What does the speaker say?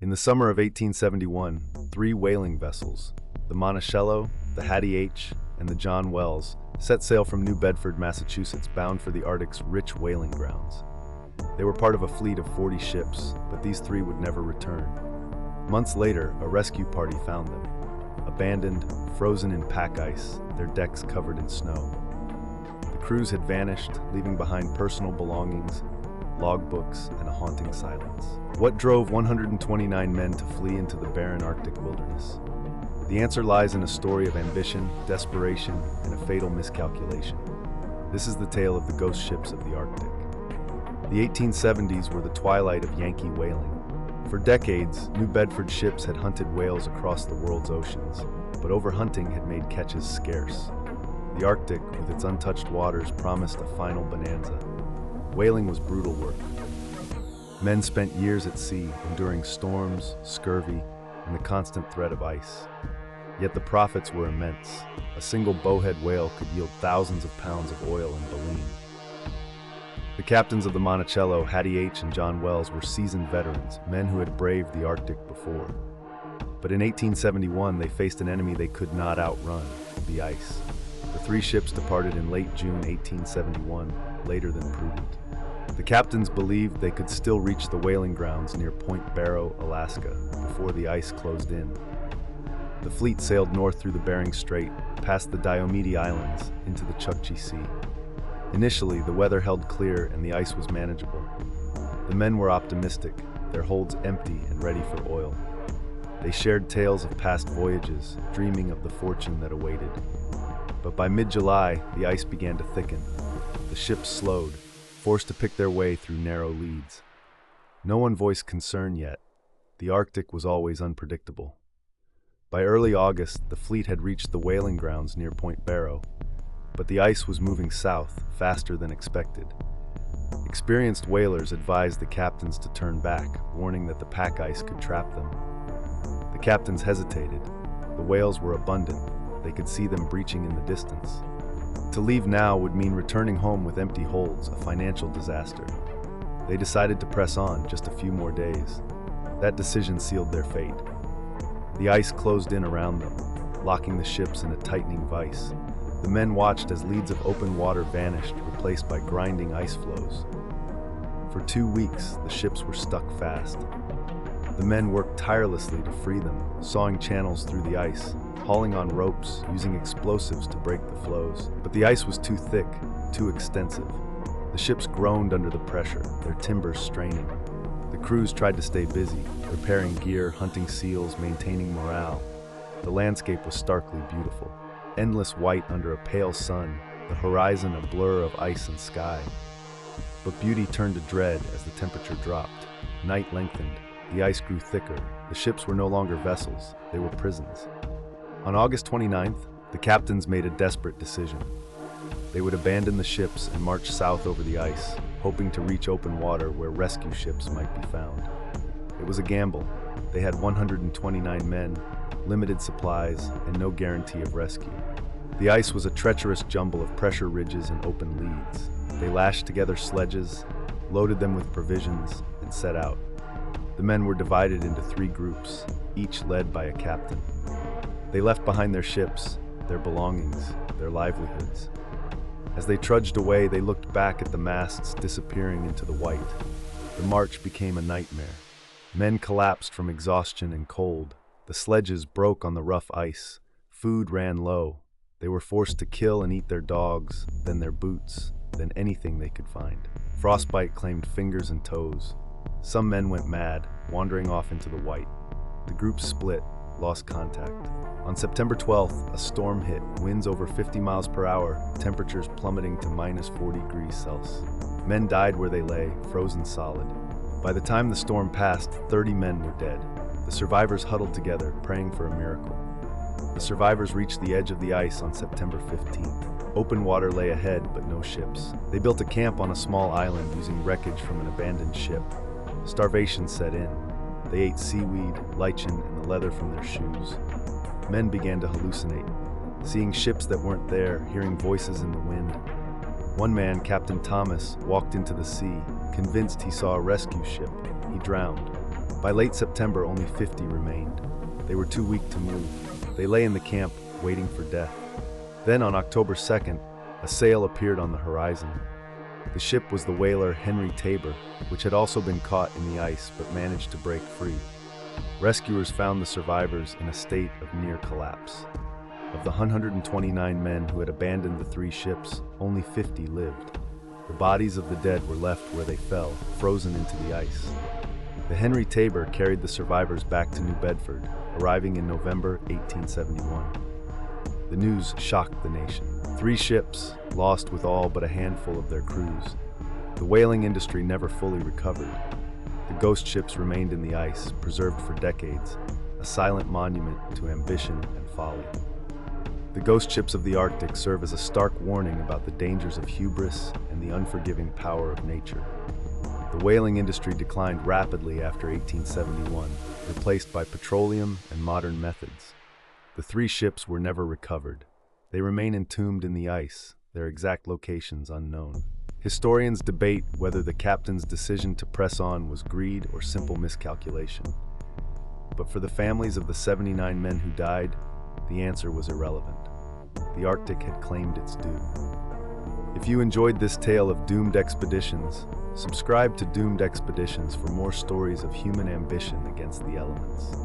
In the summer of 1871, three whaling vessels, the Monticello, the Hattie H., and the John Wells, set sail from New Bedford, Massachusetts, bound for the Arctic's rich whaling grounds. They were part of a fleet of 40 ships, but these three would never return. Months later, a rescue party found them, abandoned, frozen in pack ice, their decks covered in snow. The crews had vanished, leaving behind personal belongings, logbooks, and a haunting silence. What drove 129 men to flee into the barren Arctic wilderness? The answer lies in a story of ambition, desperation, and a fatal miscalculation. This is the tale of the ghost ships of the Arctic. The 1870s were the twilight of Yankee whaling. For decades, New Bedford ships had hunted whales across the world's oceans, but overhunting had made catches scarce. The Arctic, with its untouched waters, promised a final bonanza. Whaling was brutal work. Men spent years at sea, enduring storms, scurvy, and the constant threat of ice. Yet the profits were immense. A single bowhead whale could yield thousands of pounds of oil and baleen. The captains of the Monticello, Hattie H. and John Wells, were seasoned veterans, men who had braved the Arctic before. But in 1871, they faced an enemy they could not outrun, the ice. The three ships departed in late June 1871, later than prudent. The captains believed they could still reach the whaling grounds near Point Barrow, Alaska, before the ice closed in. The fleet sailed north through the Bering Strait, past the Diomede Islands, into the Chukchi Sea. Initially, the weather held clear and the ice was manageable. The men were optimistic, their holds empty and ready for oil. They shared tales of past voyages, dreaming of the fortune that awaited. But by mid-July, the ice began to thicken. The ships slowed, forced to pick their way through narrow leads. No one voiced concern yet. The Arctic was always unpredictable. By early August, the fleet had reached the whaling grounds near Point Barrow, but the ice was moving south faster than expected. Experienced whalers advised the captains to turn back, warning that the pack ice could trap them. The captains hesitated. The whales were abundant. They could see them breaching in the distance. To leave now would mean returning home with empty holds, a financial disaster. They decided to press on just a few more days. That decision sealed their fate. The ice closed in around them, locking the ships in a tightening vise. The men watched as leads of open water vanished, replaced by grinding ice floes. For 2 weeks, the ships were stuck fast. The men worked tirelessly to free them, sawing channels through the ice, hauling on ropes, using explosives to break the floes. But the ice was too thick, too extensive. The ships groaned under the pressure, their timbers straining. The crews tried to stay busy, repairing gear, hunting seals, maintaining morale. The landscape was starkly beautiful. Endless white under a pale sun, the horizon a blur of ice and sky. But beauty turned to dread as the temperature dropped. Night lengthened, the ice grew thicker. The ships were no longer vessels, they were prisons. On August 29th, the captains made a desperate decision. They would abandon the ships and march south over the ice, hoping to reach open water where rescue ships might be found. It was a gamble. They had 129 men, limited supplies, and no guarantee of rescue. The ice was a treacherous jumble of pressure ridges and open leads. They lashed together sledges, loaded them with provisions, and set out. The men were divided into 3 groups, each led by a captain. They left behind their ships, their belongings, their livelihoods. As they trudged away, they looked back at the masts disappearing into the white. The march became a nightmare. Men collapsed from exhaustion and cold. The sledges broke on the rough ice. Food ran low. They were forced to kill and eat their dogs, then their boots, then anything they could find. Frostbite claimed fingers and toes. Some men went mad, wandering off into the white. The group split, lost contact. On September 12th, a storm hit, winds over 50 miles per hour, temperatures plummeting to minus 40 degrees Celsius. Men died where they lay, frozen solid. By the time the storm passed, 30 men were dead. The survivors huddled together, praying for a miracle. The survivors reached the edge of the ice on September 15th. Open water lay ahead, but no ships. They built a camp on a small island using wreckage from an abandoned ship. Starvation set in. They ate seaweed, lichen, and the leather from their shoes. Men began to hallucinate, seeing ships that weren't there, hearing voices in the wind. One man, Captain Thomas, walked into the sea, convinced he saw a rescue ship. He drowned. By late September, only 50 remained. They were too weak to move. They lay in the camp, waiting for death. Then, on October 2nd, a sail appeared on the horizon. The ship was the whaler Henry Tabor, which had also been caught in the ice but managed to break free. Rescuers found the survivors in a state of near collapse. Of the 129 men who had abandoned the 3 ships, only 50 lived. The bodies of the dead were left where they fell, frozen into the ice. The Henry Tabor carried the survivors back to New Bedford, arriving in November 1871. The news shocked the nation. 3 ships, lost with all but a handful of their crews. The whaling industry never fully recovered. The ghost ships remained in the ice, preserved for decades, a silent monument to ambition and folly. The ghost ships of the Arctic serve as a stark warning about the dangers of hubris and the unforgiving power of nature. The whaling industry declined rapidly after 1871, replaced by petroleum and modern methods. The 3 ships were never recovered. They remain entombed in the ice, their exact locations unknown. Historians debate whether the captain's decision to press on was greed or simple miscalculation. But for the families of the 79 men who died, the answer was irrelevant. The Arctic had claimed its due. If you enjoyed this tale of doomed expeditions, subscribe to Doomed Expeditions for more stories of human ambition against the elements.